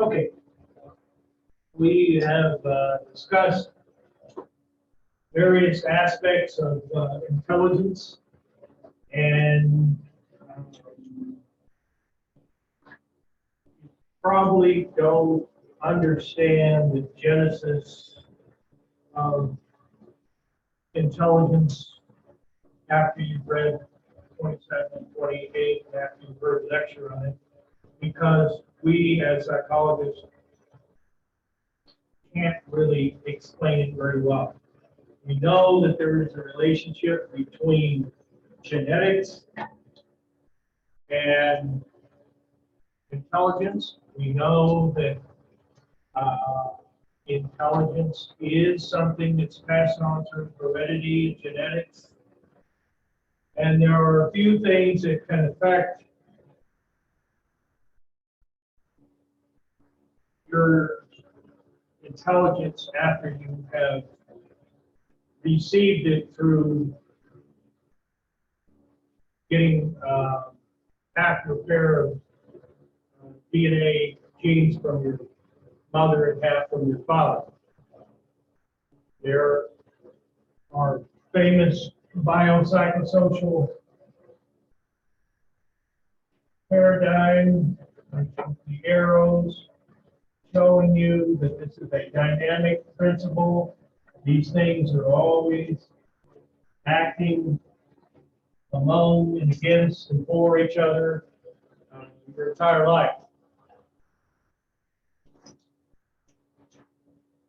Okay, we have discussed various aspects of intelligence, and probably don't understand the genesis of intelligence after you've read 27 and 28, and after you've heard a lecture on it, because we as psychologists can't really explain it very well. We know that there is a relationship between genetics and intelligence. We know that intelligence is something that's passed on through heredity and genetics. And there are a few things that can affect your intelligence after you have received it through getting half your pair of DNA genes from your mother and half from your father. There are famous biopsychosocial paradigm, the arrows, showing you that this is a dynamic principle. These things are always acting among and against and for each other your entire life.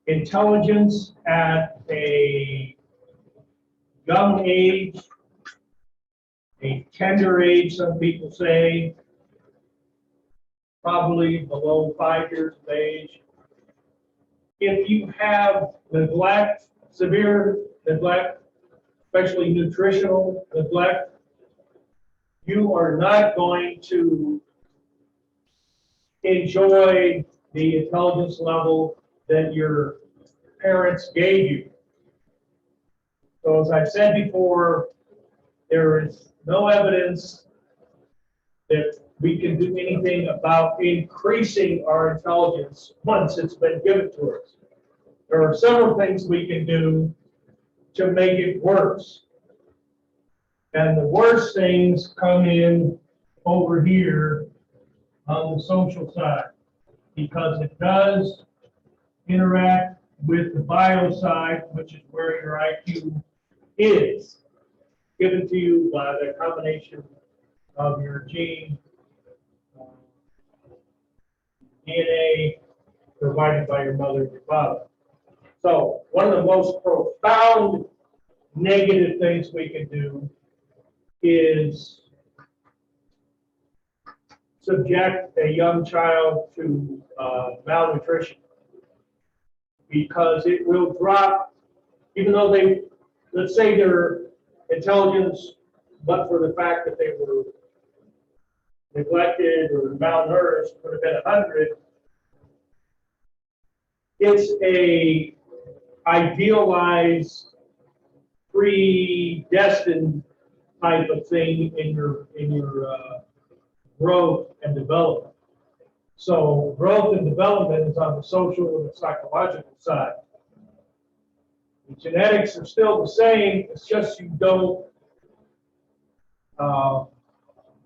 Intelligence at a young age, a tender age, some people say, probably below 5 years of age. If you have neglect, severe neglect, especially nutritional neglect, you are not going to enjoy the intelligence level that your parents gave you. So as I said before, there is no evidence that we can do anything about increasing our intelligence once it's been given to us. There are several things we can do to make it worse. And the worst things come in over here on the social side, because it does interact with the bio side, which is where your IQ is, given to you by the combination of your gene, DNA provided by your mother and your father. So one of the most profound negative things we can do is subject a young child to malnutrition, because it will drop, even though they, let's say their intelligence, but for the fact that they were neglected or malnourished, would have been 100. It's a idealized, predestined type of thing in your growth and development. So growth and development is on the social and the psychological side. The genetics are still the same. It's just you don't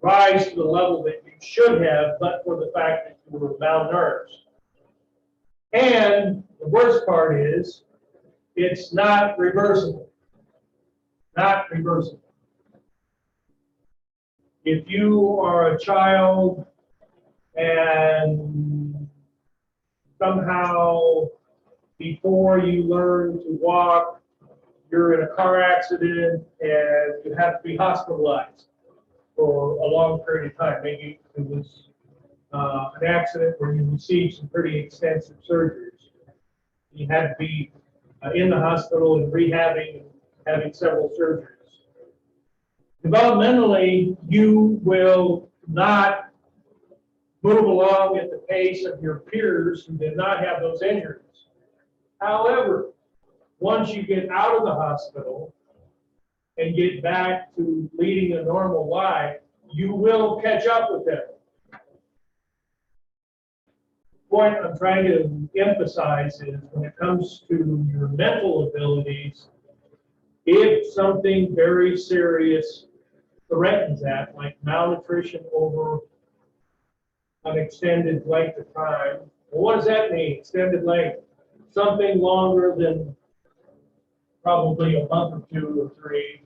rise to the level that you should have, but for the fact that you were malnourished. And the worst part is, it's not reversible. Not reversible. If you are a child and somehow before you learn to walk, you're in a car accident and you have to be hospitalized for a long period of time. Maybe it was an accident where you received some pretty extensive surgeries. You had to be in the hospital and rehabbing and having several surgeries. Developmentally, you will not move along at the pace of your peers who did not have those injuries. However, once you get out of the hospital and get back to leading a normal life, you will catch up with them. point I'm trying to emphasize is when it comes to your mental abilities, if something very serious threatens that, like malnutrition over an extended length of time, well, what does that mean, extended length? Something longer than probably a month or 2 or 3.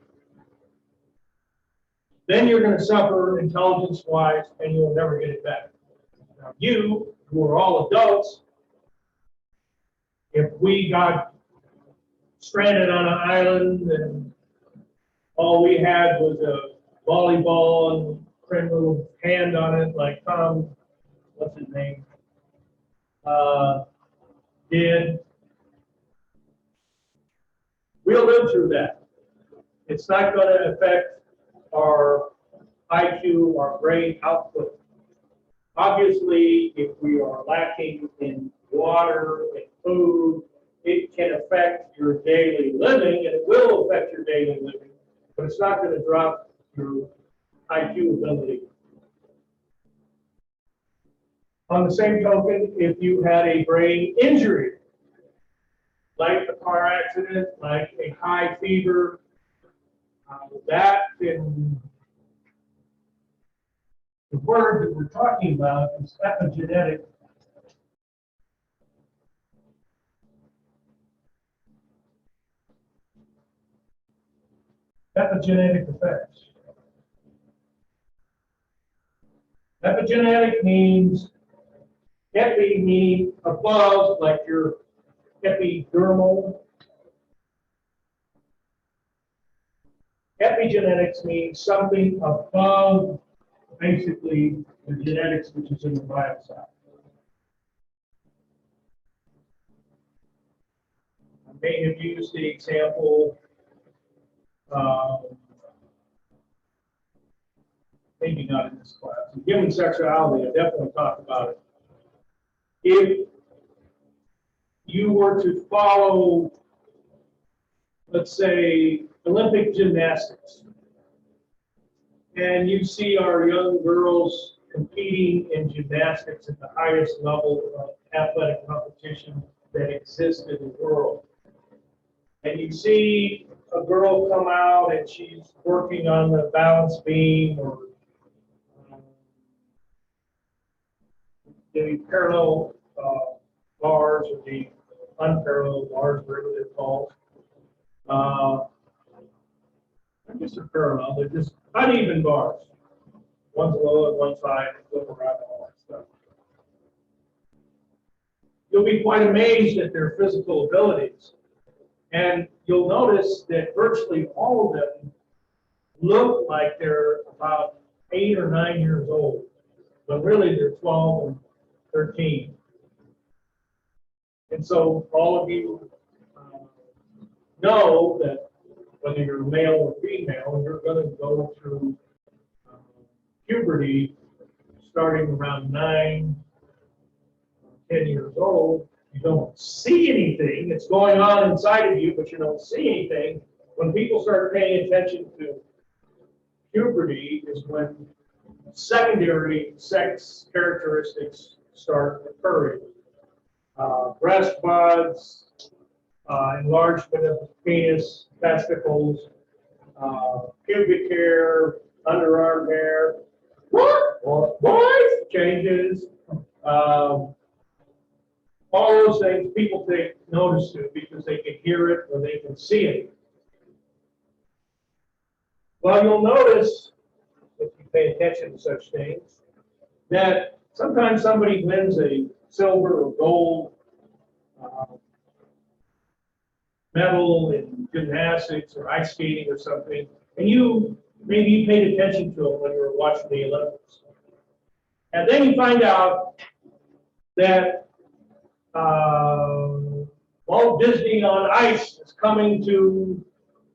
Then you're going to suffer intelligence-wise, and you'll never get it back. Now, you, who are all adults, if we got stranded on an island and all we had was a volleyball and a little hand on it, like Tom, what's his name, did, we'll live through that. It's not going to affect our IQ, our brain output. Obviously, if we are lacking in water and food, it can affect your daily living, and it will affect your daily living, but it's not going to drop your IQ ability. On the same token, if you had a brain injury, like a car accident, like a high fever, that can, the word that we're talking about is epigenetic. Epigenetic effects. Epigenetic means, epi means above, like your epidermal. Epigenetics means something above, basically, the genetics which is in the bioside. I may have used the example, maybe not in this class. In human sexuality, I definitely talked about it. If you were to follow, let's say, Olympic gymnastics, and you see our young girls competing in gymnastics at the highest level of athletic competition that exists in the world, and you see a girl come out and she's working on the balance beam or the parallel bars or the unparalleled bars, whatever they're called. I guess they're parallel, they're just uneven bars. One's low and one's high, and flip around and all that stuff. You'll be quite amazed at their physical abilities. And you'll notice that virtually all of them look like they're about 8 or 9 years old, but really they're 12 and 13. And so all of you know that whether you're male or female, you're going to go through puberty starting around 9, 10 years old. You don't see anything. It's going on inside of you, but you don't see anything. When people start paying attention to puberty is when secondary sex characteristics start occurring. Breast buds, enlargement of the penis, testicles, pubic hair, underarm hair, voice changes, all those things people take notice to because they can hear it or they can see it. Well, you'll notice, if you pay attention to such things, that sometimes somebody wins a silver or gold medal in gymnastics or ice skating or something, and maybe you paid attention to it when you were watching the Olympics. And then you find out that Walt Disney on Ice is coming to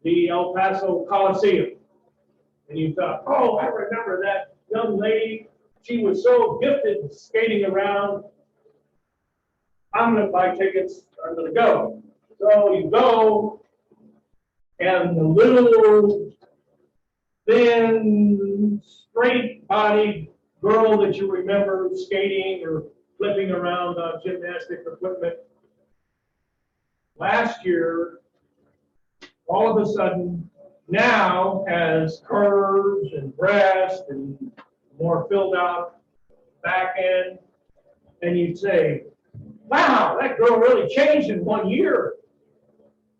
the El Paso Coliseum. And you thought, oh, I remember that young lady. She was so gifted skating around. I'm going to buy tickets. I'm going to go. So you go, and the little, thin, straight-bodied girl that you remember skating or flipping around on gymnastic equipment. Last year, all of a sudden, now has curves and breast and more filled out back end. And you'd say, wow, that girl really changed in 1 year.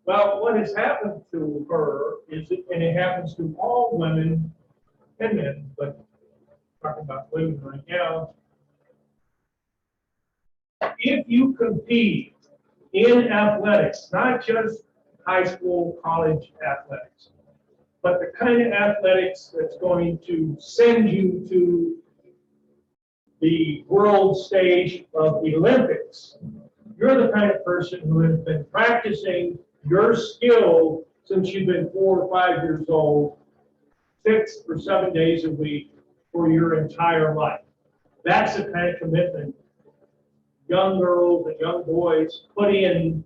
Well, what has happened to her is, and it happens to all women and men, but talking about women right now, if you compete in athletics, not just high school, college athletics, but the kind of athletics that's going to send you to the world stage of the Olympics, you're the kind of person who has been practicing your skill since you've been 4 or 5 years old, 6 or 7 days a week for your entire life. That's the kind of commitment young girls and young boys put in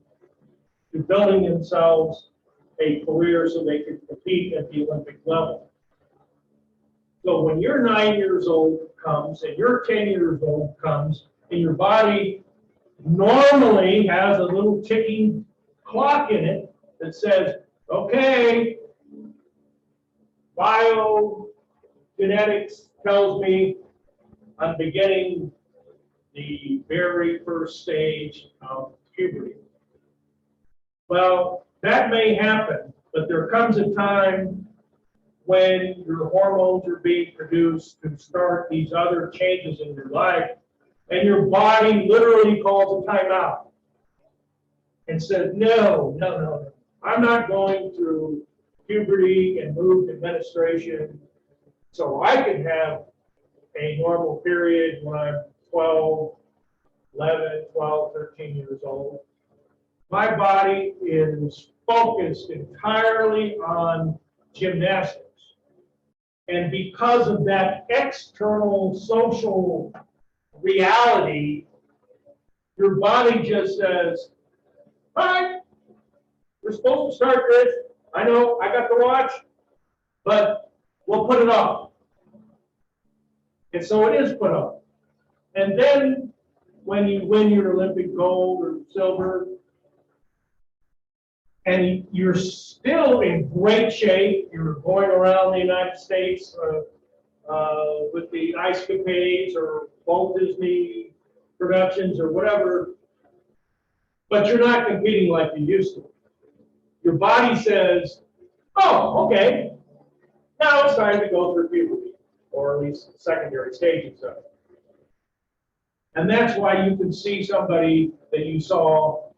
to building themselves a career so they can compete at the Olympic level. So when your 9 years old comes and your 10 years old comes and your body normally has a little ticking clock in it that says, okay, biogenetics tells me I'm beginning the very first stage of puberty. Well, that may happen, but there comes a time when your hormones are being produced to start these other changes in your life, and your body literally calls a timeout and says, no, I'm not going through puberty and mood administration so I can have a normal period when I'm 12, 11, 12, 13 years old. My body is focused entirely on gymnastics. And because of that external social reality, your body just says, all right, we're supposed to start this. I know, I got the watch, but we'll put it off. And so it is put off. And then when you win your Olympic gold or silver, and you're still in great shape, you're going around the United States with the Ice Capades or Walt Disney Productions or whatever, but you're not competing like you used to. Your body says, oh, okay, now it's time to go through puberty, or at least secondary stages of it. And that's why you can see somebody that you saw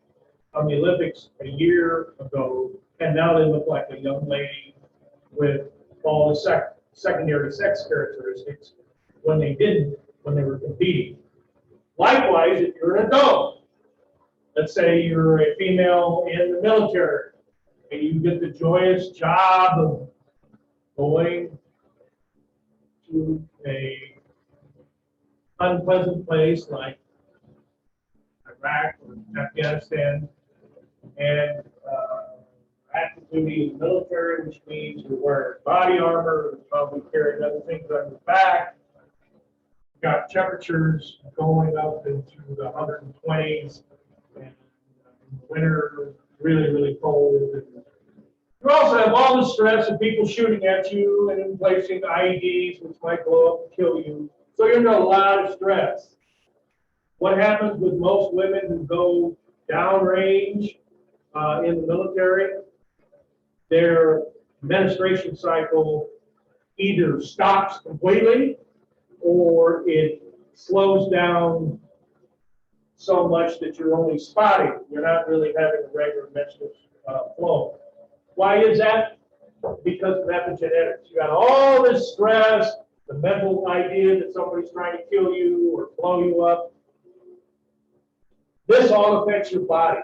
on the Olympics a year ago, and now they look like a young lady with all the secondary sex characteristics when they didn't, when they were competing. Likewise, if you're an adult, let's say you're a female in the military, and you get the joyous job of going to a unpleasant place like Iraq or Afghanistan, and active duty in the military, which means you're wearing body armor, probably carrying other things on your back. You've got temperatures going up into the 120s, and in the winter, really, really cold. And you also have all the stress of people shooting at you and placing IEDs, which might blow up and kill you. So you're under a lot of stress. What happens with most women who go downrange in the military? Their menstruation cycle either stops completely or it slows down so much that you're only spotting. You're not really having a regular menstrual flow. Why is that? Because of epigenetics. You got all this stress, the mental idea that somebody's trying to kill you or blow you up. This all affects your body.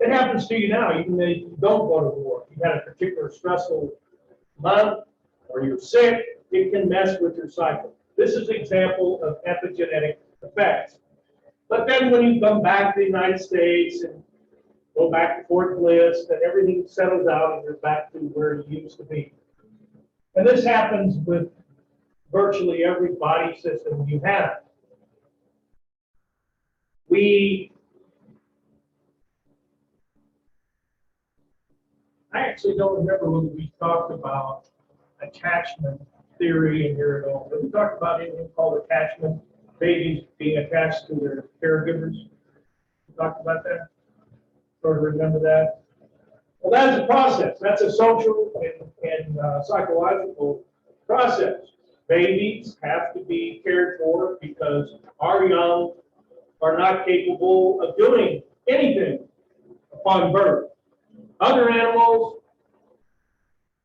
It happens to you now, even if you don't go to war. You had a particular stressful month or you're sick, it can mess with your cycle. This is an example of epigenetic effects. But then when you come back to the United States and go back to Fort Bliss, then everything settles out and you're back to where you used to be. And this happens with virtually every body system you have. I actually don't remember when we talked about attachment theory in here at all. But we talked about anything called attachment, babies being attached to their caregivers. We talked about that. Sort of remember that. Well, that's a process. That's a social and psychological process. Babies have to be cared for because our young are not capable of doing anything upon birth. Other animals,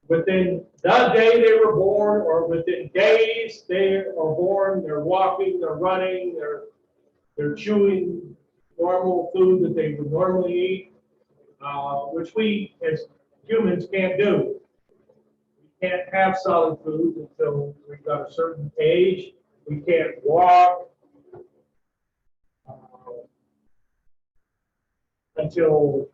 within the day they were born or within days they are born, they're walking, they're running, they're chewing normal food that they would normally eat, which we as humans can't do. We can't have solid food until we've got a certain age. We can't walk until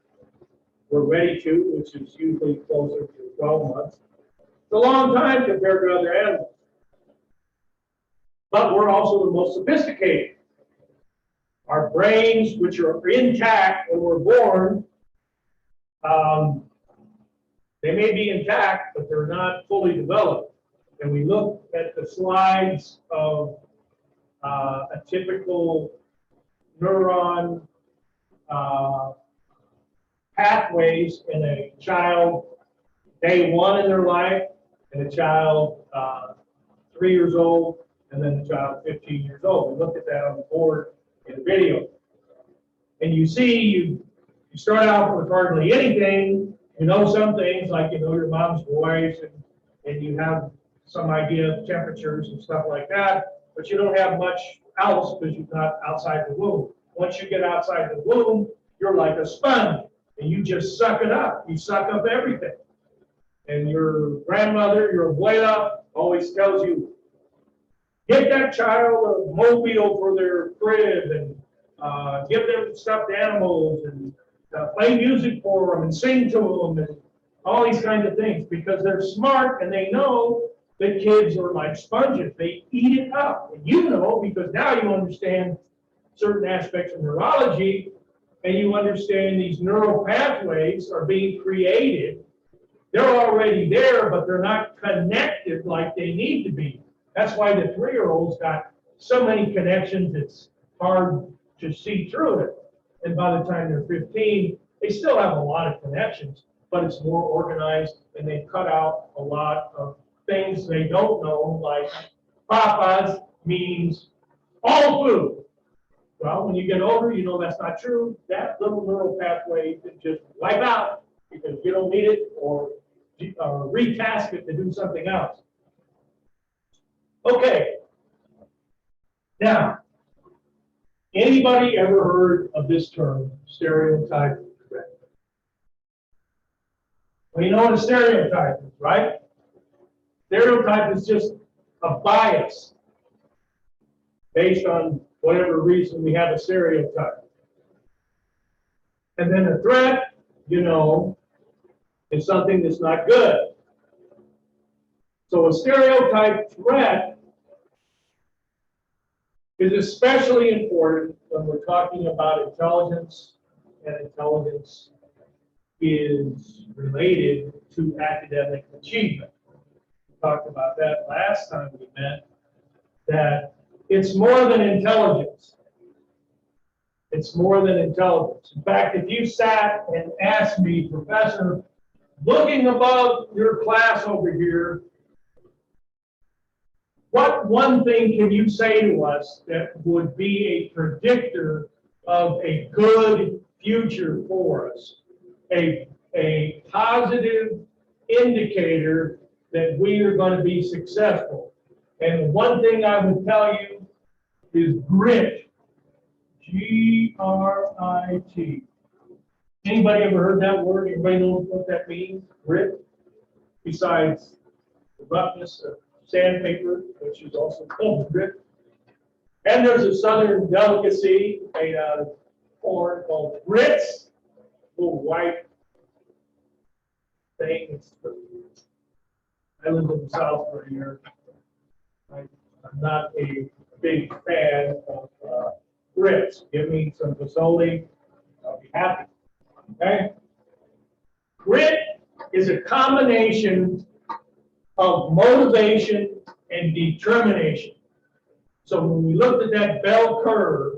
we're ready to, which is usually closer to 12 months. It's a long time compared to other animals. But we're also the most sophisticated. Our brains, which are intact when we're born, they may be intact, but they're not fully developed. And we look at the slides of a typical neuron pathways in a child day one in their life, and a child 3 years old, and then a child 15 years old. We look at that on the board in the video. And you see, you start out with hardly anything. You know some things, like you know your mom's voice, and you have some idea of temperatures and stuff like that, but you don't have much else because you're not outside the womb. Once you get outside the womb, you're like a sponge, and you just suck it up. You suck up everything. And your grandmother, your abuela, always tells you, get that child a mobile for their crib, and give them stuffed animals, and play music for them, and sing to them, and all these kinds of things, because they're smart and they know that kids are like sponges. They eat it up. And you know, because now you understand certain aspects of neurology, and you understand these neural pathways are being created. They're already there, but they're not connected like they need to be. That's why the 3-year-olds got so many connections, it's hard to see through it. And by the time they're 15, they still have a lot of connections, but it's more organized, and they cut out a lot of things they don't know, like papas means all food. Well, when you get older, you know that's not true. That little neural pathway can just wipe out because you don't need it, or retask it to do something else. Okay. Now, anybody ever heard of this term, stereotype? Well, you know what a stereotype is, right? Stereotype is just a bias based on whatever reason we have a stereotype. And then a threat, you know, is something that's not good. So a stereotype threat is especially important when we're talking about intelligence, and intelligence is related to academic achievement. We talked about that last time we met, that it's more than intelligence. It's more than intelligence. In fact, if you sat and asked me, Professor, looking above your class over here, what one thing can you say to us that would be a predictor of a good future for us? A positive indicator that we are going to be successful. And one thing I would tell you is grit. G-R-I-T. Anybody ever heard that word? Anybody know what that means? Grit? Besides the roughness of sandpaper, which is also called grit. And there's a southern delicacy made out of corn called grits. Little white thing. I lived in the South for a year. I'm not a big fan of grits. Give me some facility, I'll be happy. Okay? Grit is a combination of motivation and determination. So when we looked at that bell curve,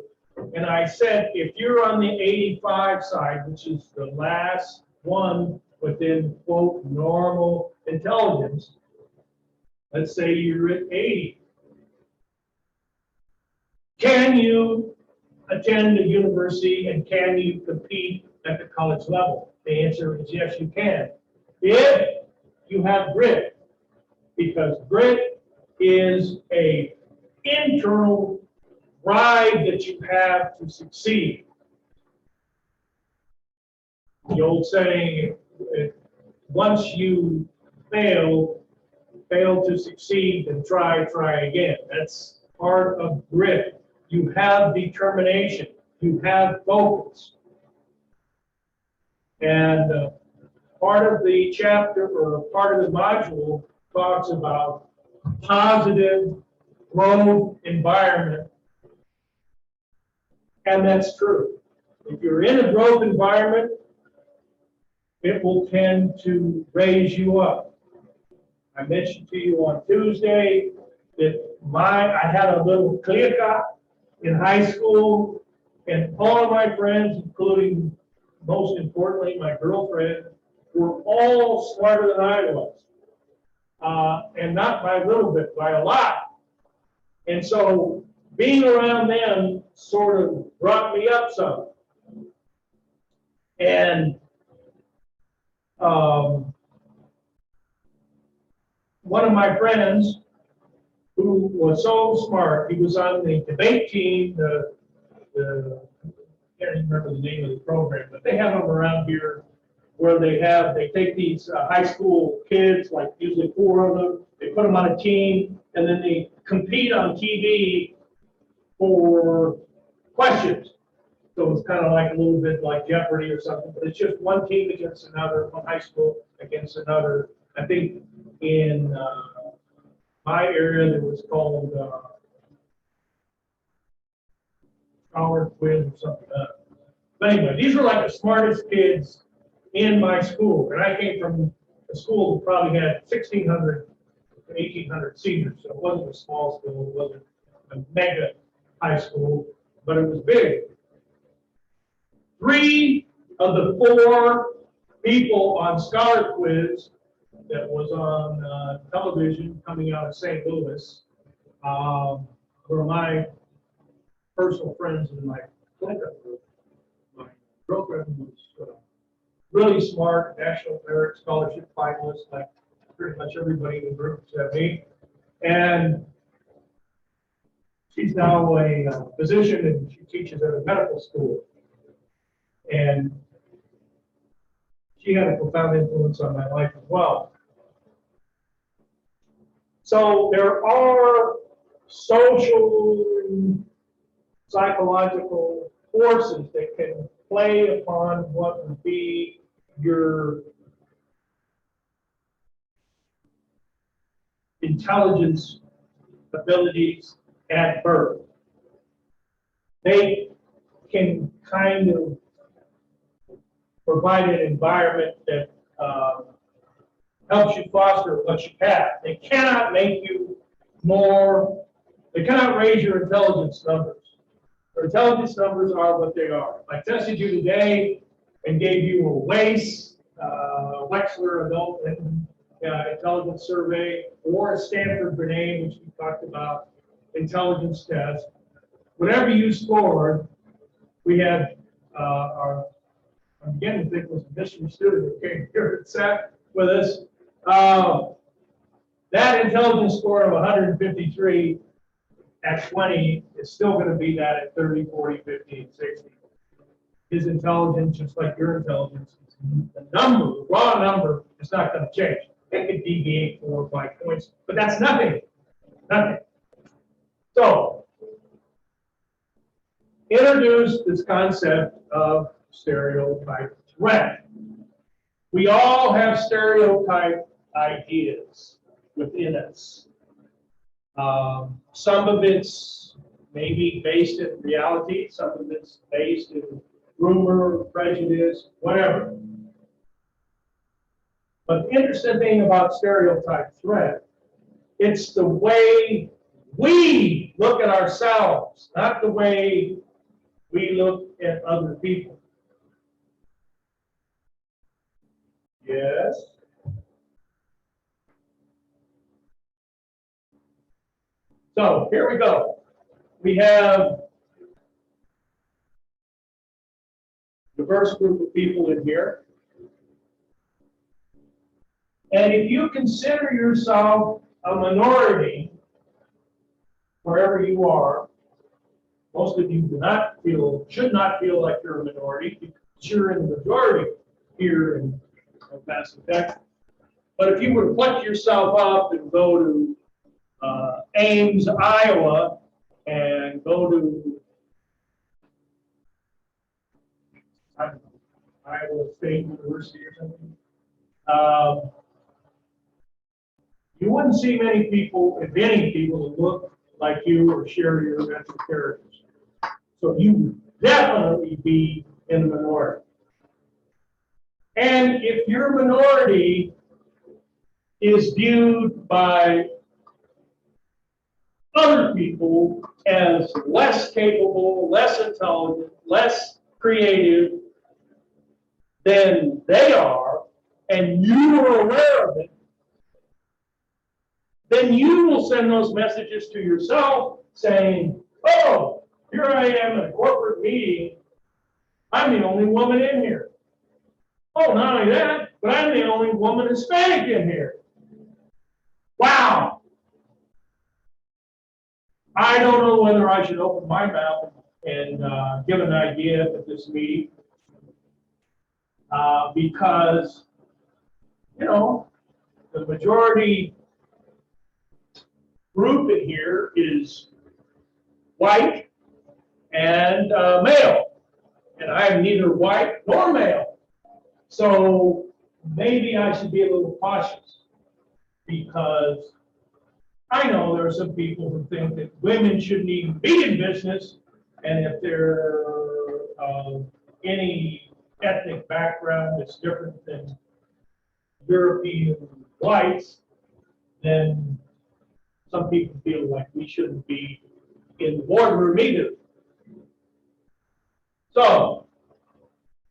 and I said, if you're on the 85 side, which is the last one within, quote, normal intelligence, let's say you're at 80. Can you attend a university and can you compete at the college level? The answer is yes, you can. If you have grit, because grit is a internal drive that you have to succeed. The old saying, once you fail to succeed, then try again. That's part of grit. You have determination. You have focus. And part of the chapter or part of the module talks about positive growth environment. And that's true. If you're in a growth environment, it will tend to raise you up. I mentioned to you on Tuesday that I had a little clica in high school, and all of my friends, including most importantly my girlfriend, were all smarter than I was. And not by a little bit, by a lot. And so being around them sort of brought me up some. And one of my friends who was so smart, he was on the debate team, I can't even remember the name of the program, but they have them around here where they take these high school kids, like usually 4 of them, they put them on a team, and then they compete on TV for questions. So it's kind of like a little bit like Jeopardy or something, but it's just one team against another, one high school against another. I think in my area it was called Scholar Quiz or something like that. But anyway, these were like the smartest kids in my school, and I came from a school that probably had 1,600 to 1,800 seniors, so it wasn't a small school, it wasn't a mega high school, but it was big. 3 of the 4 people on Scholar Quiz that was on television coming out of St. Louis were my personal friends in my playground group. My girlfriend was really smart, National Merit Scholarship finalist, like pretty much everybody in the group except me. And she's now a physician and she teaches at a medical school. And she had a profound influence on my life as well. So there are social, psychological forces that can play upon what would be your intelligence abilities at birth. They can kind of provide an environment that helps you foster what you have. They cannot make you more, they cannot raise your intelligence numbers. Your intelligence numbers are what they are. I tested you today and gave you a WACE, Wechsler Adult Intelligence Survey, or a Stanford Binet, which we talked about, intelligence test. Whatever you scored, we had I'm beginning to think it was a Michigan student that came here and sat with us. That intelligence score of 153 at 20 is still going to be that at 30, 40, 50, and 60. His intelligence, just like your intelligence, the number, the raw number, is not going to change. It could deviate 4 or 5 points, but that's nothing. Nothing. So, introduce this concept of stereotype threat. We all have stereotype ideas within us. Some of it's may be based in reality, some of it's based in rumor, prejudice, whatever. But the interesting thing about stereotype threat, it's the way we look at ourselves, not the way we look at other people. Yes. So here we go. We have a diverse group of people in here. And if you consider yourself a minority, wherever you are, most of you should not feel like you're a minority because you're in the majority here in Pasadena, Texas. But if you were to pluck yourself up and go to Ames, Iowa, and go to Iowa State University or something, you wouldn't see many people, if any people, who look like you or share your mental characters. So you would definitely be in the minority. And if your minority is viewed by other people as less capable, less intelligent, less creative than they are, and you are aware of it, then you will send those messages to yourself saying, oh, here I am in a corporate meeting. I'm the only woman in here. Oh, not only that, but I'm the only woman Hispanic in here. Wow. I don't know whether I should open my mouth and give an idea at this meeting because, you know, the majority group in here is white and male, and I am neither white nor male. So maybe I should be a little cautious because I know there are some people who think that women shouldn't even be in business, and if they're any ethnic background that's different than European whites, then some people feel like we shouldn't be in the boardroom either. So,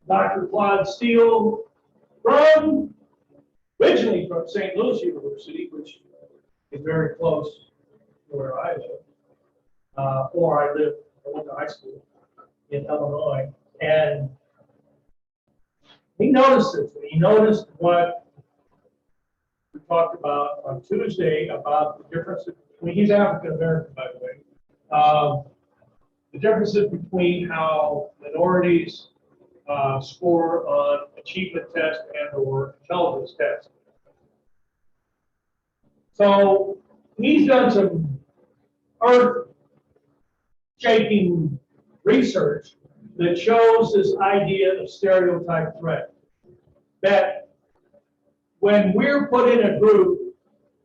Dr. Claude Steele, originally from St. Louis University, which is very close to where I live, I went to high school in Illinois, and he noticed this. He noticed what we talked about on Tuesday about the differences between, he's African American, by the way, the differences between how minorities score on achievement tests and or intelligence tests. So he's done some earth-shaking research that shows this idea of stereotype threat. That when we're put in a group,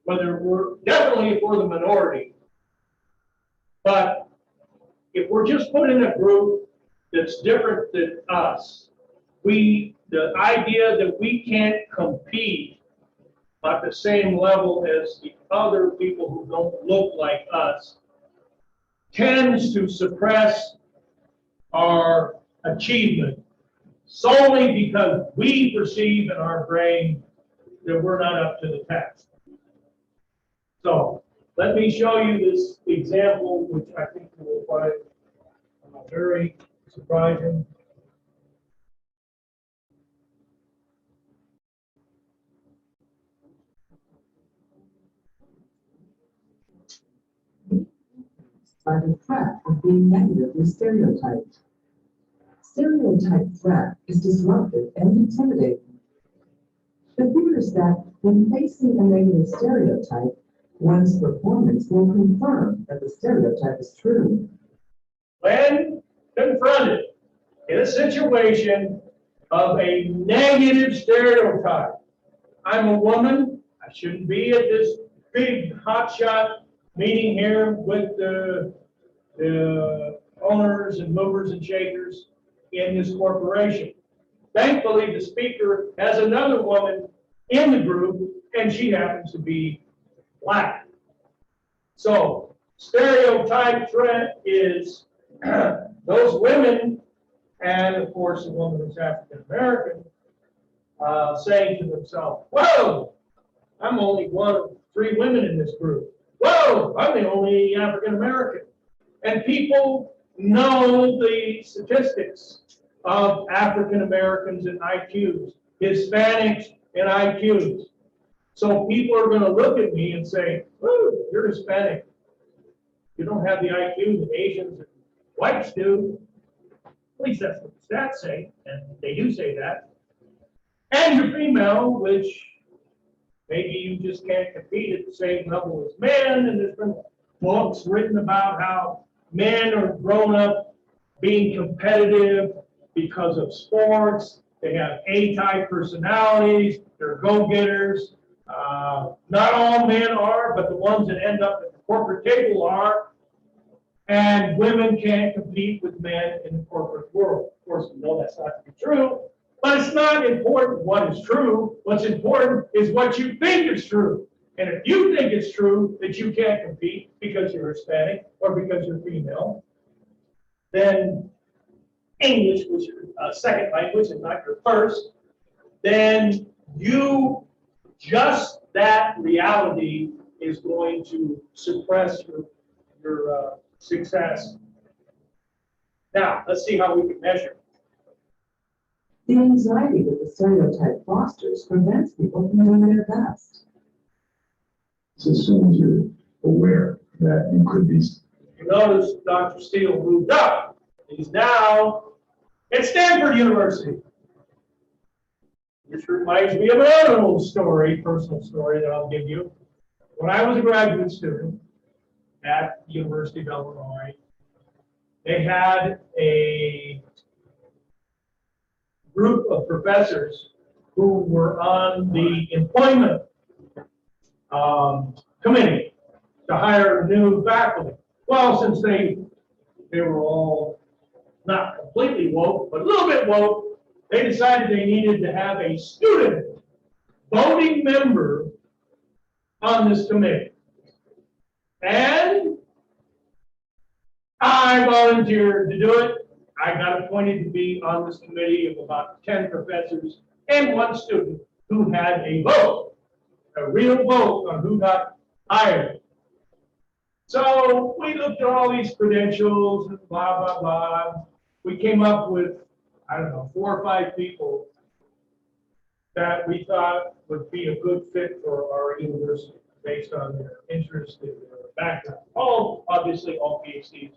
whether we're definitely if we're the minority, but if we're just put in a group that's different than us, the idea that we can't compete at the same level as the other people who don't look like us tends to suppress our achievement solely because we perceive in our brain that we're not up to the task. So let me show you this example, which I think you will find very surprising. By the threat of being negatively stereotyped. Stereotype threat is disruptive and intimidating. The fear is that when facing a negative stereotype, one's performance will confirm that the stereotype is true. When confronted in a situation of a negative stereotype, I'm a woman, I shouldn't be at this big hotshot meeting here with the the owners and movers and shakers in this corporation. Thankfully, the speaker has another woman in the group, and she happens to be black. So, stereotype threat is those women, and of course, the woman who's African American, saying to themselves, "Whoa, I'm only one of 3 women in this group. Whoa, I'm the only African American." And people know the statistics of African Americans and IQs, Hispanics and IQs. So people are going to look at me and say, "Woo, you're Hispanic. You don't have the IQ that Asians and whites do." At least that's what the stats say, and they do say that. And you're female, which maybe you just can't compete at the same level as men, and there's been books written about how men are grown up being competitive because of sports. They have A-type personalities. They're go-getters. Not all men are, but the ones that end up at the corporate table are. And women can't compete with men in the corporate world. Of course, we know that's not to be true, but it's not important what is true. What's important is what you think is true. And if you think it's true that you can't compete because you're Hispanic or because you're female, then English was your second language and not your first, then just that reality is going to suppress your success. Now, let's see how we can measure. The anxiety that the stereotype fosters prevents people from doing their best. So as soon as you're aware that you could be. You notice Dr. Steele moved up. He's now at Stanford University. Which reminds me of another little story, personal story that I'll give you. When I was a graduate student at the University of Illinois, they had a group of professors who were on the employment committee to hire new faculty. Well, since they were all not completely woke, but a little bit woke, they decided they needed to have a student voting member on this committee. And I volunteered to do it. I got appointed to be on this committee of about 10 professors and 1 student who had a vote, a real vote on who got hired. So we looked at all these credentials and blah, blah, blah. We came up with, I don't know, 4 or 5 people that we thought would be a good fit for our university based on their interest and their background. Obviously, all PhDs.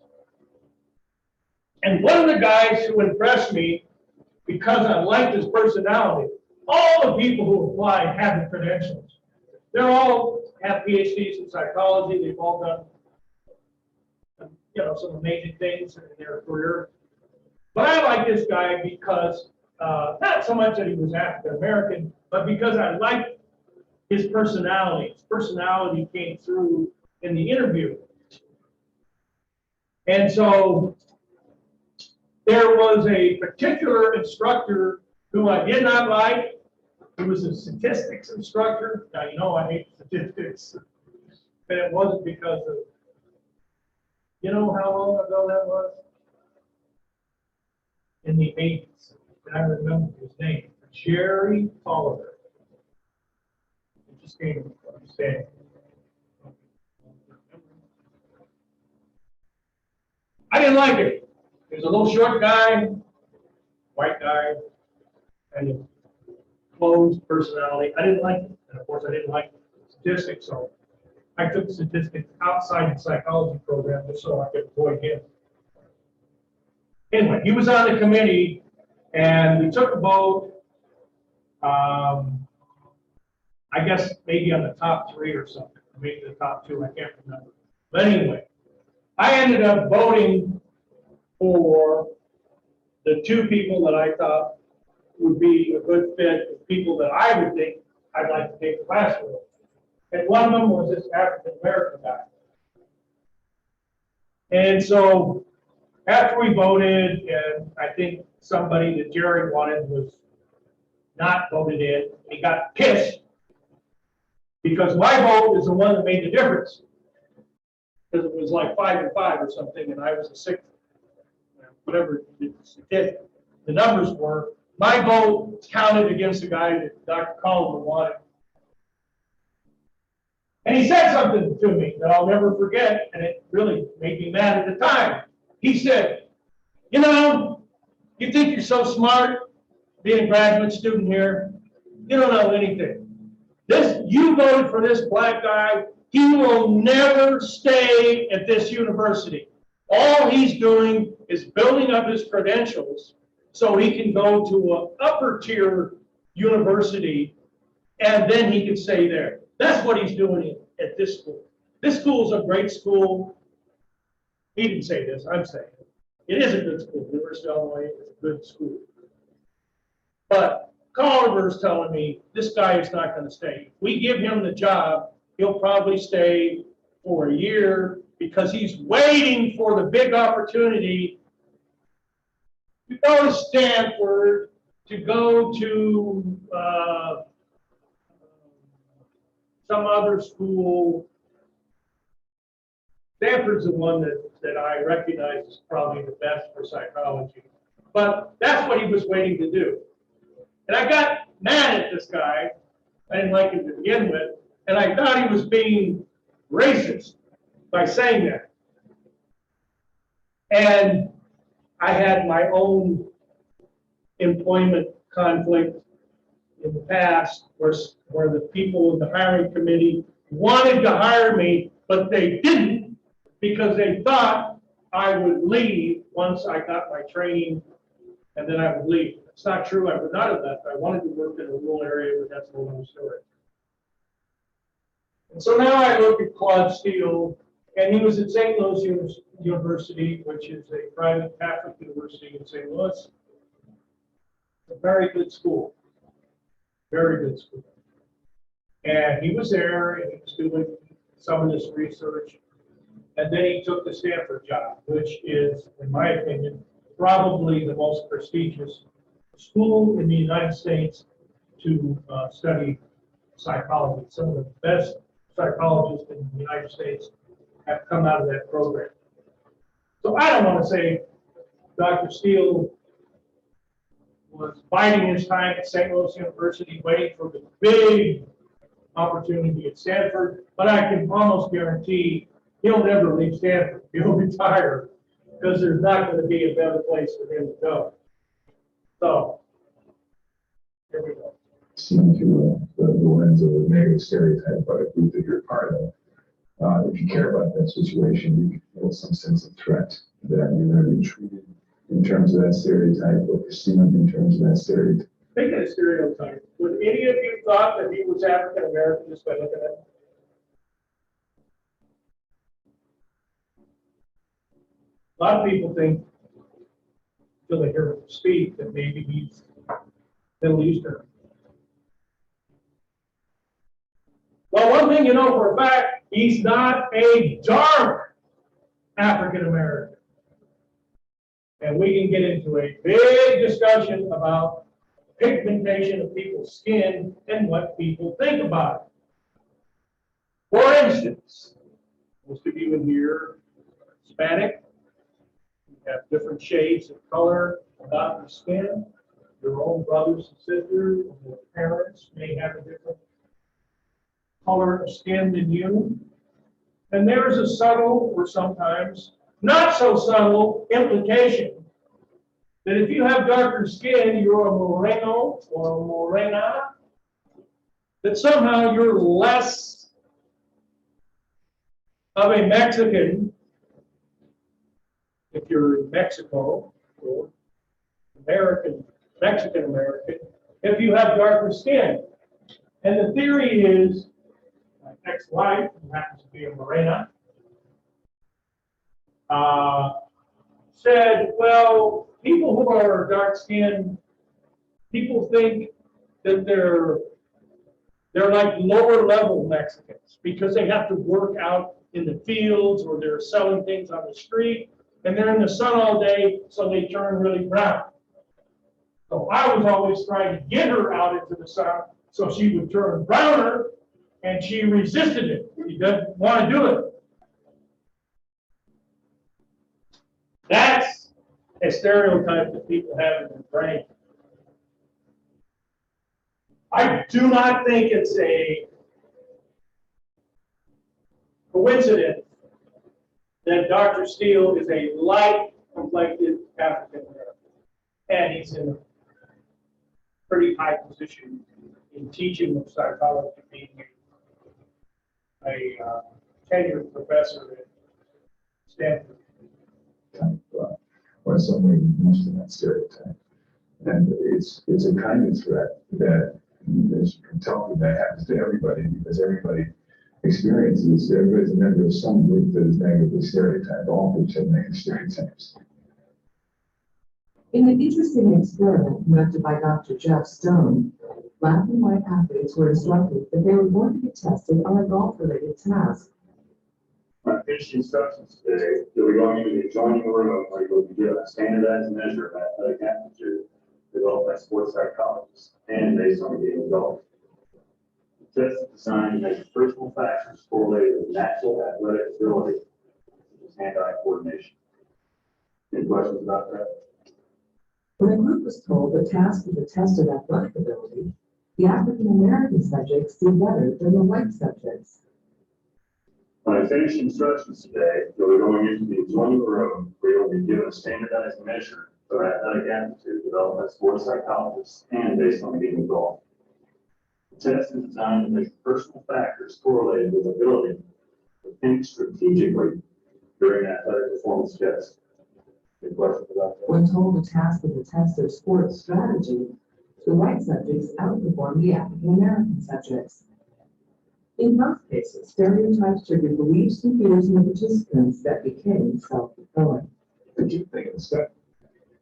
And one of the guys who impressed me, because I liked his personality, all the people who applied had the credentials. They're all have PhDs in psychology. They've all done, some amazing things in their career. But I like this guy because, not so much that he was African American, but because I liked his personality. His personality came through in the interview. And so there was a particular instructor who I did not like. He was a statistics instructor. Now, you know I hate statistics. And it wasn't because of, you know how long ago that was? In the 80s. And I remember his name, Jerry Tolliver. It just came from understanding. I didn't like it. He was a little short guy, white guy, and a closed personality. I didn't like it. And of course, I didn't like statistics, so I took statistics outside the psychology program just so I could avoid him. Anyway, he was on the committee, and we took a vote. I guess maybe on the top 3 or something, maybe the top 2, I can't remember. But anyway, I ended up voting for the 2 people that I thought would be a good fit, the people that I would think I'd like to take the class with. And one of them was this African American guy. And so after we voted, and I think somebody that Jerry wanted was not voted in, he got pissed because my vote is the one that made the difference. Because it was like 5-5 or something, and I was the sixth, whatever the numbers were. My vote counted against the guy that Dr. Coleman wanted. And he said something to me that I'll never forget, and it really made me mad at the time. He said, you know, you think you're so smart being a graduate student here? You don't know anything. You voted for this black guy. He will never stay at this university. All he's doing is building up his credentials so he can go to an upper tier university and then he can stay there. That's what he's doing at this school. This school is a great school. He didn't say this, I'm saying it. It is a good school. University of Illinois is a good school. But Oliver's telling me this guy is not going to stay. If we give him the job, he'll probably stay for a year because he's waiting for the big opportunity to go to Stanford, to go to some other school. Stanford's the one that I recognize is probably the best for psychology. But that's what he was waiting to do. And I got mad at this guy. I didn't like him to begin with. And I thought he was being racist by saying that. And I had my own employment conflict in the past where the people in the hiring committee wanted to hire me, but they didn't because they thought I would leave once I got my training and then I would leave. It's not true. I would not have left. I wanted to work in a rural area, but that's a whole other story. And so now I look at Claude Steele, and he was at St. Louis University, which is a private Catholic university in St. Louis. A very good school. Very good school. And he was there, and he was doing some of this research. And then he took the Stanford job, which is, in my opinion, probably the most prestigious school in the United States to study psychology. Some of the best psychologists in the United States have come out of that program. So I don't want to say Dr. Steele was biding his time at St. Louis University, waiting for the big opportunity at Stanford, but I can almost guarantee he'll never leave Stanford. He'll retire because there's not going to be a better place for him to go. So, here we go. Seem to the lens of a negative stereotype about a group that you're part of. If you care about that situation, you feel some sense of threat that you're going to be treated in terms of that stereotype or perceived in terms of that stereotype. Speaking of stereotype, would any of you thought that he was African American just by looking at him? A lot of people think, until they hear him speak, that maybe he's Middle Eastern. Well, one thing you know for a fact, he's not a dark African American. And we can get into a big discussion about pigmentation of people's skin and what people think about it. For instance, most of you in here are Hispanic. You have different shades of color about your skin. Your own brothers and sisters or parents may have a different color of skin than you. And there's a subtle or sometimes not so subtle implication that if you have darker skin, you're a moreno or a morena, that somehow you're less of a Mexican if you're in Mexico, or Mexican American, if you have darker skin. And the theory is, my ex-wife, who happens to be a morena, said, well, people who are dark skinned, people think that they're They're like lower level Mexicans because they have to work out in the fields or they're selling things on the street and they're in the sun all day, so they turn really brown. So I was always trying to get her out into the sun so she would turn browner, and she resisted it. She doesn't want to do it. That's a stereotype that people have in their brain. I do not think it's a coincidence that Dr. Steele is a light-complected African American, and he's in a pretty high position in teaching of psychology, being a tenured professor at Stanford. Or somebody used in that stereotype. And it's a kind of threat that, as you can tell, that happens to everybody because everybody's a member of some group that is negatively stereotyped. All groups have negative stereotypes. In an interesting experiment conducted by Dr. Jeff Stone, black and white athletes were instructed that they were going to be tested on a golf-related task. My finished instructions today, you'll be going into the adjoining room where you'll be given a standardized measure of athletic aptitude developed by sports psychologists and based on the game of golf. The test is designed to measure personal factors correlated with natural athletic ability, such as hand-eye coordination. Any questions about that? When a group was told the task was a test of athletic ability, the African American subjects did better than the white subjects. When I finish instructions today, you'll be going into the adjoining room where you'll be given a standardized measure of athletic aptitude developed by sports psychologists and based on the game of golf. The test is designed to measure personal factors correlated with ability to think strategically during an athletic performance test. Any questions about that? When told the task was a test of sports strategy, the white subjects outperformed the African American subjects. In both cases, stereotypes triggered beliefs and fears in the participants that became self-fulfilling. Did you think of stuff?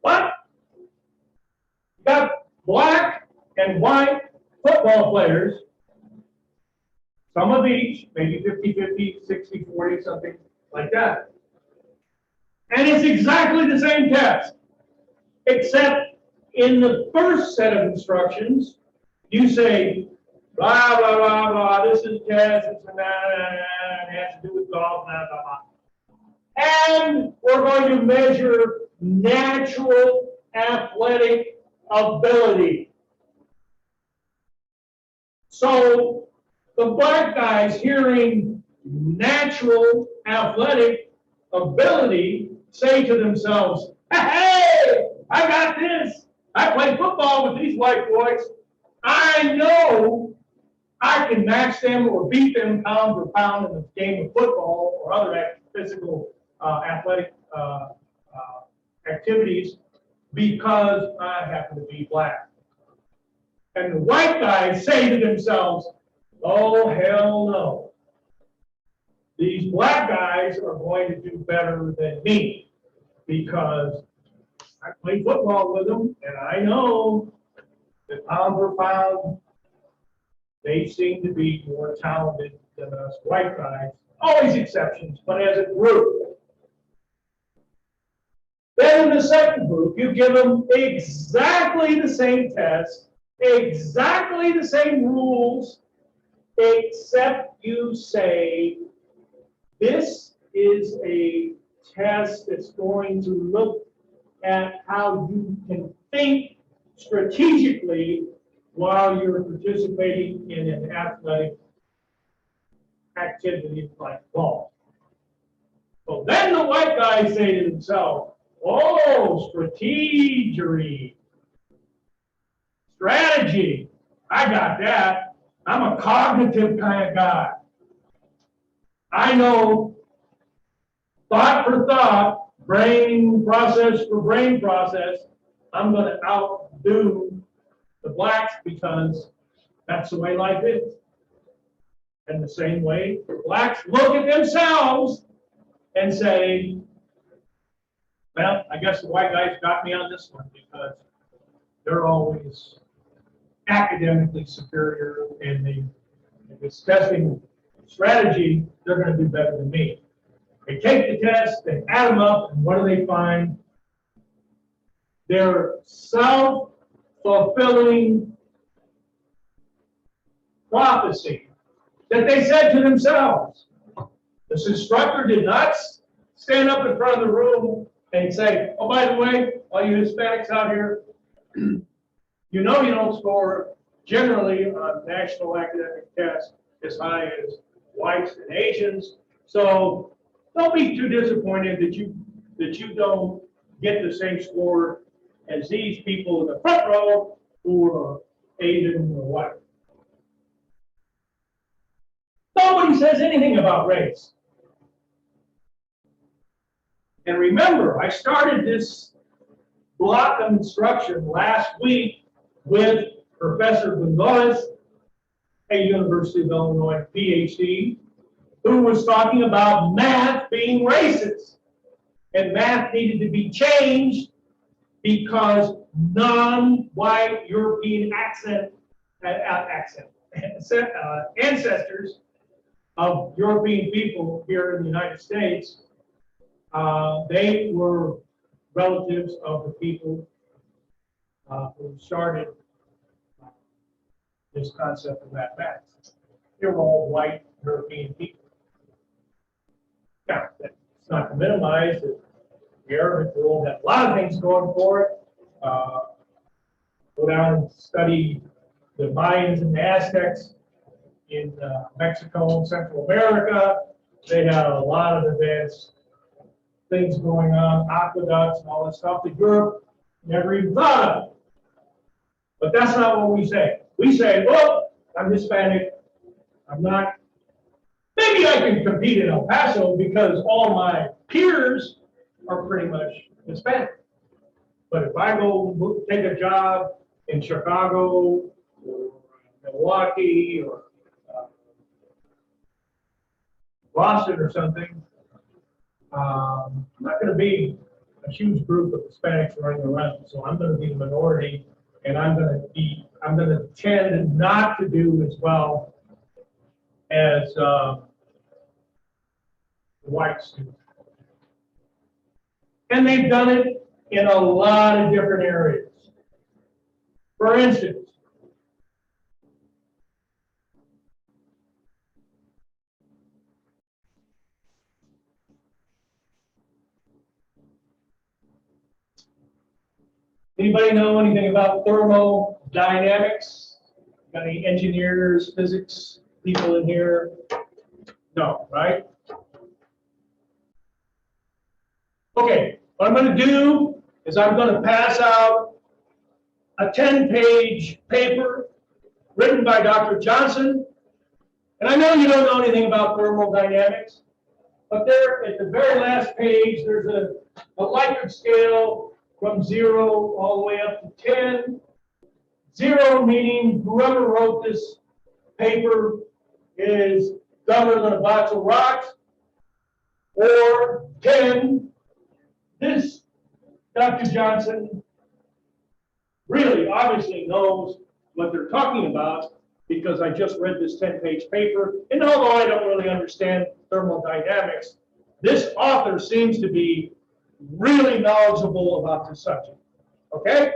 What? You got black and white football players, some of each, maybe 50-50, 60-40, something like that. And it's exactly the same test, except in the first set of instructions, you say, blah, blah, blah, blah, this is test, it's a it has to do with golf, blah, blah, blah. And we're going to measure natural athletic ability. So the black guys hearing natural athletic ability say to themselves, hey, I got this. I played football with these white boys. I know I can match them or beat them pound for pound in the game of football or other physical athletic activities because I happen to be black. And the white guys say to themselves, oh, hell no. These black guys are going to do better than me because I played football with them and I know that pound for pound, they seem to be more talented than us white guys. Always exceptions, but as a group. Then in the second group, you give them exactly the same test, exactly the same rules, except you say, this is a test that's going to look at how you can think strategically while you're participating in an athletic activity like golf. So then the white guys say to themselves, oh, strategy, I got that. I'm a cognitive kind of guy. I know thought for thought, brain process for brain process, I'm going to outdo the blacks because that's the way life is. And the same way, blacks look at themselves and say, well, I guess the white guys got me on this one because they're always academically superior and they If it's testing strategy, they're going to do better than me. They take the test, they add them up, and what do they find? They're self-fulfilling prophecy that they said to themselves. This instructor did not stand up in front of the room and say, oh, by the way, all you Hispanics out here, you know you don't score generally on national academic tests as high as whites and Asians. So don't be too disappointed that you don't get the same score as these people in the front row who are Asian or white. Nobody says anything about race. And remember, I started this block of instruction last week with Professor Gonzalez, a University of Illinois PhD, who was talking about math being racist. And math needed to be changed because non-white European ancestors of European people here in the United States, they were relatives of the people who started this concept of mathematics. They were all white European people. Now, it's not to minimize that the Arabic world had a lot of things going for it. Go down and study the Mayans and the Aztecs in Mexico and Central America. They had a lot of advanced things going on, aqueducts and all that stuff that Europe never even thought of. But that's not what we say. We say, well, I'm Hispanic. I'm not. Maybe I can compete in El Paso because all my peers are pretty much Hispanic. But if I go take a job in Chicago or Milwaukee or Boston or something, I'm not going to be a huge group of Hispanics running around. So I'm going to be the minority, and I'm going to tend not to do as well as the whites do. And they've done it in a lot of different areas. For instance, anybody know anything about thermodynamics? Got any engineers, physics people in here? No, right? Okay, what I'm going to do is I'm going to pass out a 10-page paper written by Dr. Johnson. And I know you don't know anything about thermodynamics, but there at the very last page, there's a Likert scale from 0 all the way up to 10. 0 meaning whoever wrote this paper is dumber than a box of rocks, or 10, this Dr. Johnson really obviously knows what they're talking about because I just read this 10-page paper, and although I don't really understand thermodynamics, this author seems to be really knowledgeable about the subject. Okay?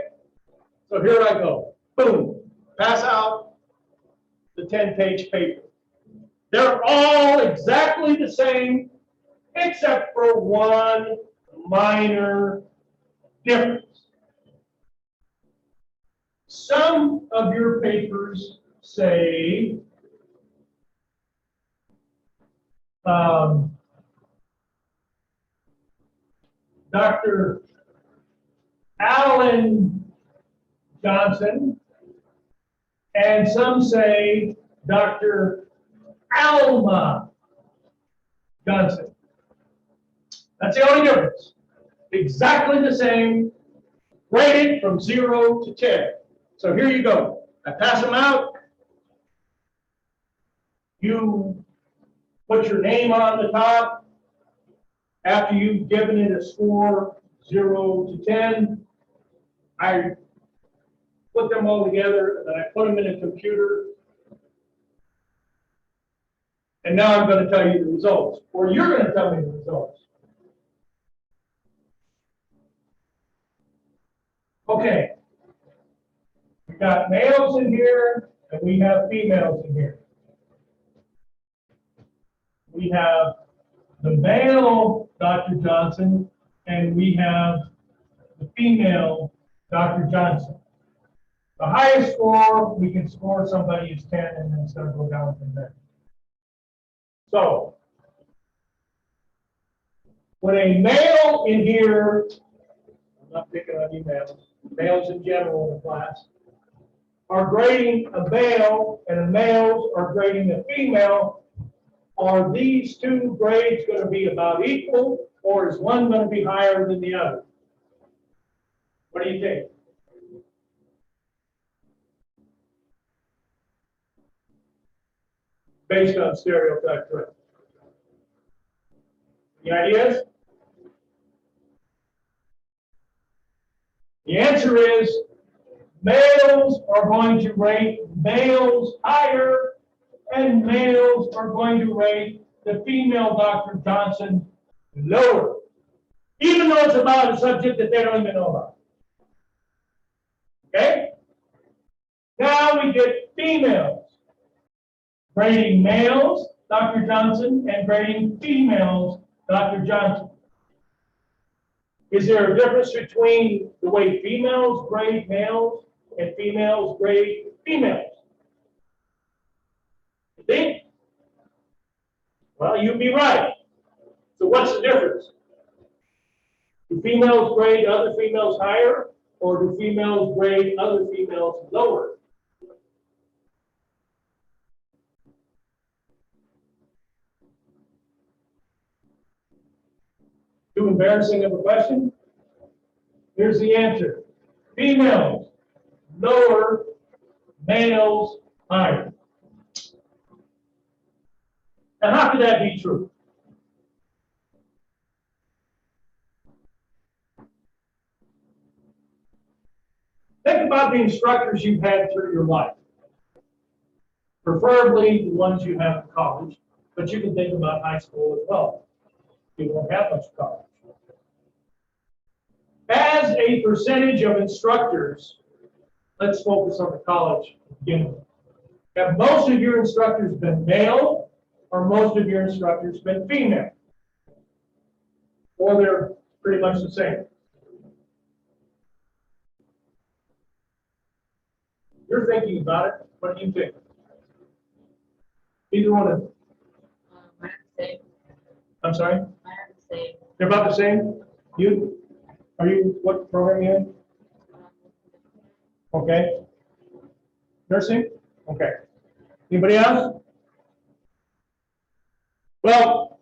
So here I go. Boom. Pass out the 10-page paper. They're all exactly the same, except for one minor difference. Some of your papers say Dr. Alan Johnson, and some say Dr. Alma Johnson. That's the only difference. Exactly the same, rated from 0 to 10. So here you go. I pass them out. You put your name on the top. After you've given it a score 0 to 10, I put them all together, and then I put them in a computer. And now I'm going to tell you the results, or you're going to tell me the results. Okay. We got males in here, and we have females in here. We have the male Dr. Johnson, and we have the female Dr. Johnson. The highest score, we can score somebody is 10, and then it's going to go down from there. So, when a male in here, I'm not picking on you males in general in the class, are grading a male and the males are grading a female, are these two grades going to be about equal, or is one going to be higher than the other? What do you think? Based on stereotype threat. Any ideas? The answer is males are going to rate males higher, and males are going to rate the female Dr. Johnson lower, even though it's about a subject that they don't even know about. Okay? Now we get females grading males, Dr. Johnson, and grading females, Dr. Johnson. Is there a difference between the way females grade males and females grade females? You think? Well, you'd be right. So what's the difference? Do females grade other females higher, or do females grade other females lower? Too embarrassing of a question? Here's the answer. Females lower, males higher. Now, how could that be true? Think about the instructors you've had through your life. Preferably the ones you have in college, but you can think about high school as well. You won't have much college. As a percentage of instructors, let's focus on the college to begin with. Have most of your instructors been male, or most of your instructors been female? Or they're pretty much the same? You're thinking about it. What do you think? Either one of them. Mine are the same. I'm sorry? Mine are the same. They're about the same? You? Are you, what program are you in? Okay. Nursing? Okay. Anybody else? Well,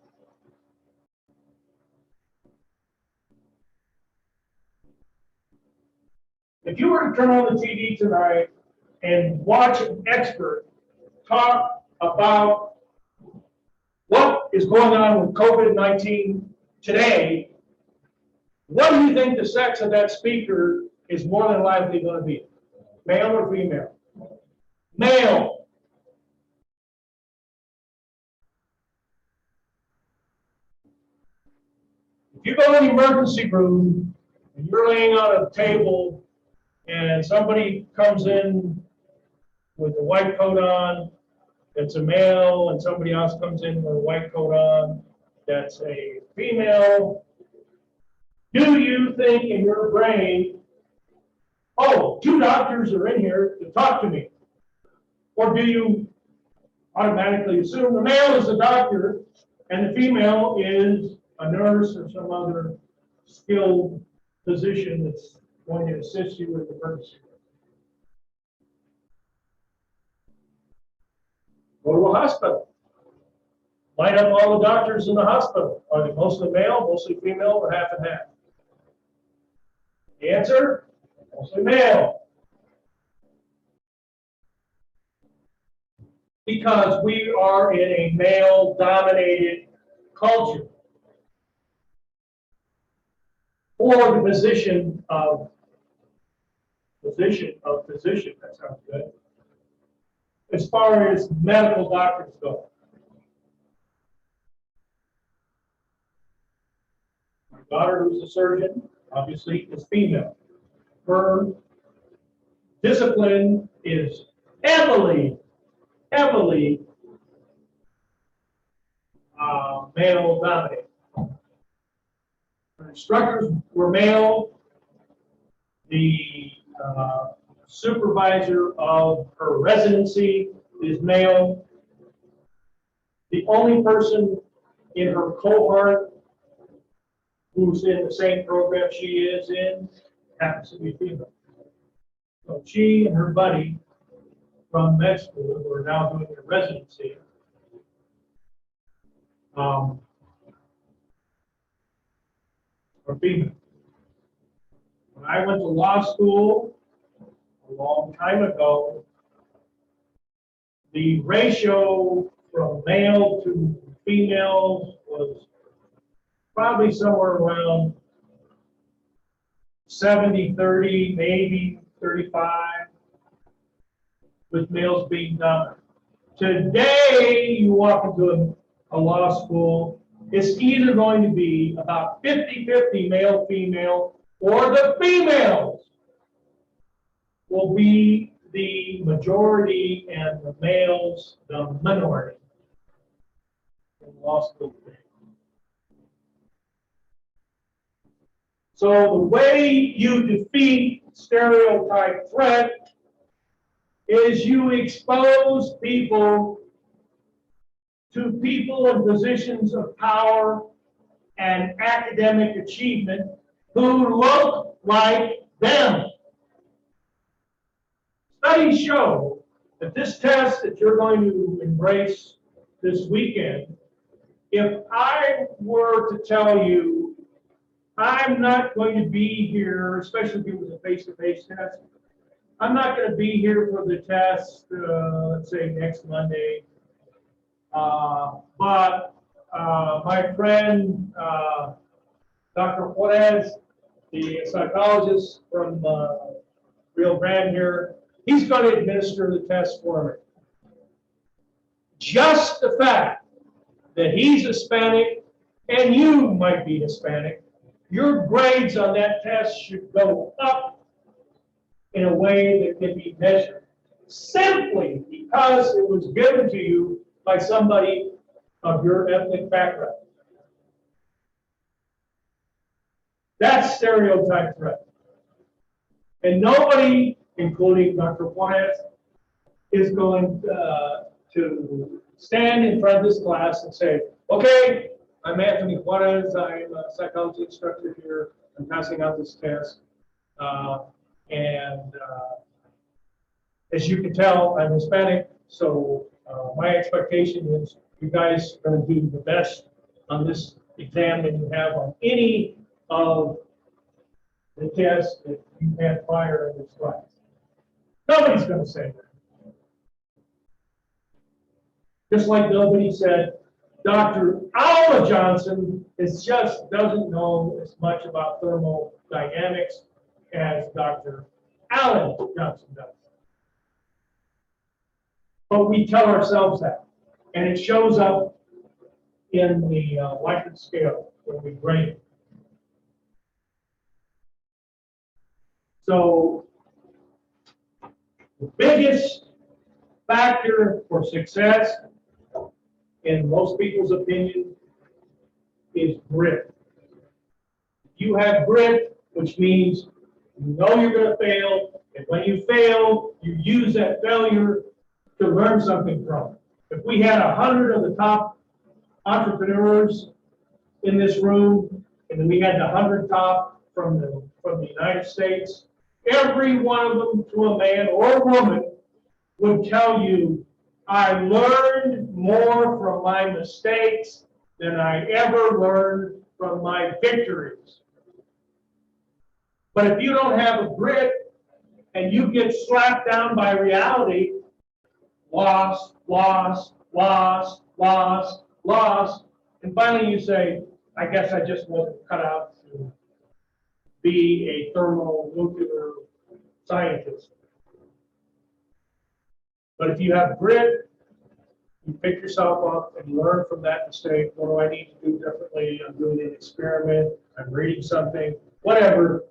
if you were to turn on the TV tonight and watch an expert talk about what is going on with COVID-19 today, what do you think the sex of that speaker is more than likely going to be? Male or female? Male. If you go to the emergency room and you're laying on a table and somebody comes in with a white coat on, that's a male, and somebody else comes in with a white coat on, that's a female, do you think in your brain, oh, two doctors are in here to talk to me? Or do you automatically assume the male is a doctor and the female is a nurse or some other skilled physician that's going to assist you with the emergency? Go to a hospital. Line up all the doctors in the hospital. Are they mostly male, mostly female, or half and half? The answer? Mostly male. Because we are in a male-dominated culture. Or the position of physician, that sounds good. As far as medical doctors go. daughter, who's a surgeon, obviously is female. Her discipline is heavily male dominated. Her instructors were male. The supervisor of her residency is male. The only person in her cohort who's in the same program she is in happens to be female. So she and her buddy from med school, who are now doing their residency, are female. When I went to law school a long time ago, the ratio from male to female was probably somewhere around 70-30, maybe 35, with males being dominant. Today, you walk into a law school, it's either going to be about 50-50 male-female, or the females will be the majority and the males the minority in law school today. So the way you defeat stereotype threat is you expose people to people in positions of power and academic achievement who look like them. Studies show that this test that you're going to embrace this weekend, if I were to tell you I'm not going to be here, especially if it was a face-to-face test, I'm not going to be here for the test, let's say next Monday. But my friend, Dr. Juarez, the psychologist from Rio Grande here, he's going to administer the test for me. Just the fact that he's Hispanic and you might be Hispanic, your grades on that test should go up in a way that can be measured, simply because it was given to you by somebody of your ethnic background. That's stereotype threat. And nobody, including Dr. Juarez, is going to stand in front of this class and say, okay, I'm Anthony Juarez, I'm a psychology instructor here, I'm passing out this test. As you can tell, I'm Hispanic, so my expectation is you guys are going to do the best on this exam that you have on any of the tests that you had prior in this class. Nobody's going to say that. Just like nobody said, Dr. Alma Johnson doesn't know as much about thermodynamics as Dr. Alan Johnson does. But we tell ourselves that, and it shows up in the Likert scale when we grade it. So the biggest factor for success, in most people's opinion, is grit. You have grit, which means you know you're going to fail, and when you fail, you use that failure to learn something from it. If we had 100 of the top entrepreneurs in this room, and then we had the 100 top from the United States, every one of them, to a man or a woman, would tell you, I learned more from my mistakes than I ever learned from my victories. But if you don't have a grit and you get slapped down by reality, loss, loss, loss, loss, loss, and finally you say, I guess I just wasn't cut out to be a thermonuclear scientist. But if you have grit, You pick yourself up and you learn from that mistake. What do I need to do differently? I'm doing an experiment. I'm reading something, whatever.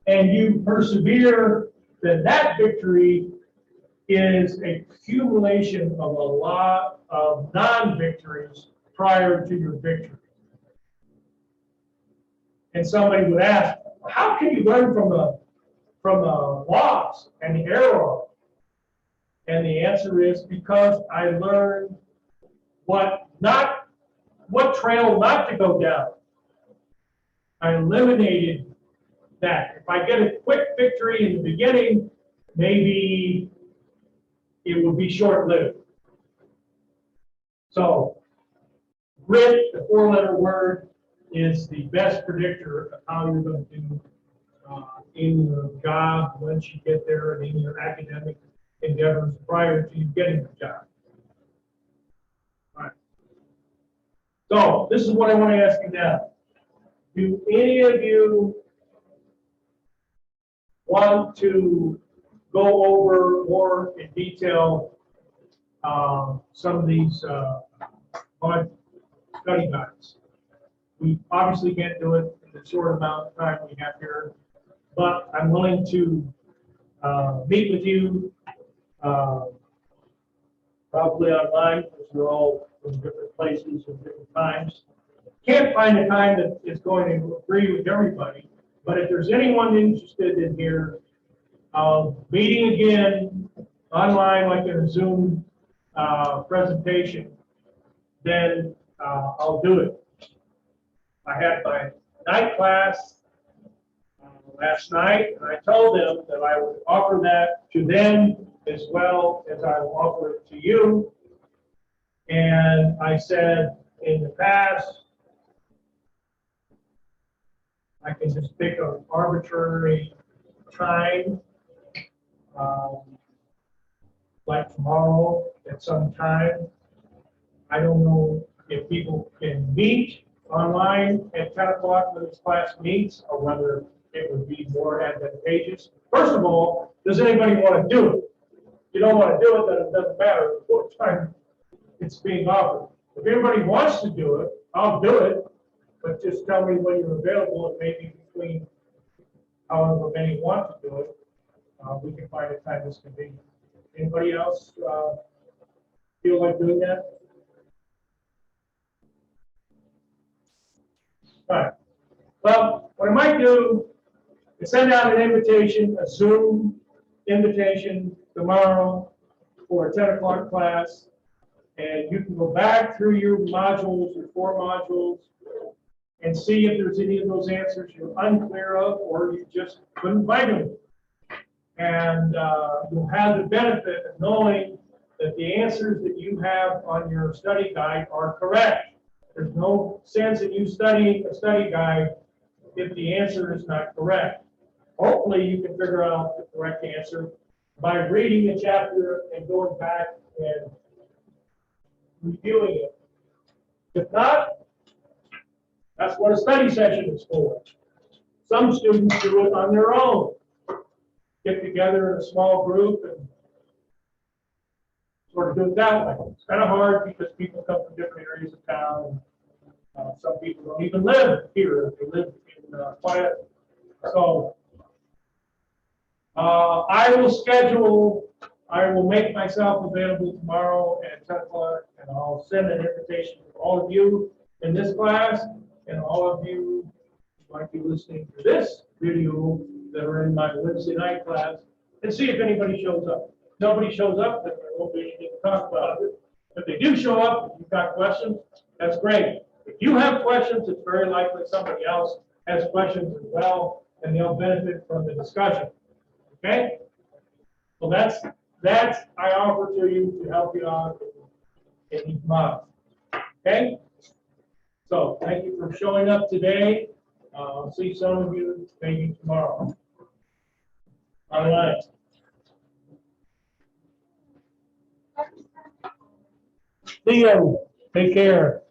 And you persevere, then that victory is a accumulation of a lot of non-victories prior to your victory. And somebody would ask, how can you learn from a loss and the error? And the answer is because I learned what trail not to go down. I eliminated that. If I get a quick victory in the beginning, maybe it will be short-lived. So, grit, the four-letter word, is the best predictor of how you're going to do in your job once you get there and in your academic endeavors prior to you getting the job. All right. So, this is what I want to ask you now. Do any of you want to go over more in detail some of these study guides? We obviously can't do it in the short amount of time we have here, but I'm willing to meet with you probably online because we're all from different places and different times. Can't find a time that is going to agree with everybody, but if there's anyone interested in here, meeting again online like in a Zoom presentation, then I'll do it. I had my night class last night, and I told them that I would offer that to them as well as I will offer it to you. And I said in the past, I can just pick an arbitrary time, like tomorrow at some time. I don't know if people can meet online at 10 o'clock when this class meets, or whether it would be more advantageous. First of all, does anybody want to do it? If you don't want to do it, then it doesn't matter what time it's being offered. If everybody wants to do it, I'll do it, but just tell me when you're available, and maybe between however many want to do it, we can find a time that's convenient. Anybody else feel like doing that? All right. Well, what I might do is send out an invitation, a Zoom invitation tomorrow for a 10 o'clock class, and you can go back through your modules, your 4 modules, and see if there's any of those answers you're unclear of or you just couldn't find them. And you'll have the benefit of knowing that the answers that you have on your study guide are correct. There's no sense in you studying a study guide if the answer is not correct. Hopefully you can figure out the correct answer by reading the chapter and going back and reviewing it. If not, that's what a study session is for. Some students do it on their own. Get together in a small group and sort of do it that way. It's kind of hard because people come from different areas of town. Some people don't even live here. They live in quiet. So I will make myself available tomorrow at 10 o'clock, and I'll send an invitation to all of you in this class and all of you who might be listening to this video that are in my Wednesday night class, and see if anybody shows up. If nobody shows up, then there won't be anything to talk about. If they do show up, if you've got questions, that's great. If you have questions, it's very likely somebody else has questions as well, and they'll benefit from the discussion. Okay? So that's I offer to you to help you out in these modules. Okay? So thank you for showing up today. I'll see some of you maybe tomorrow. All right. See you. Take care.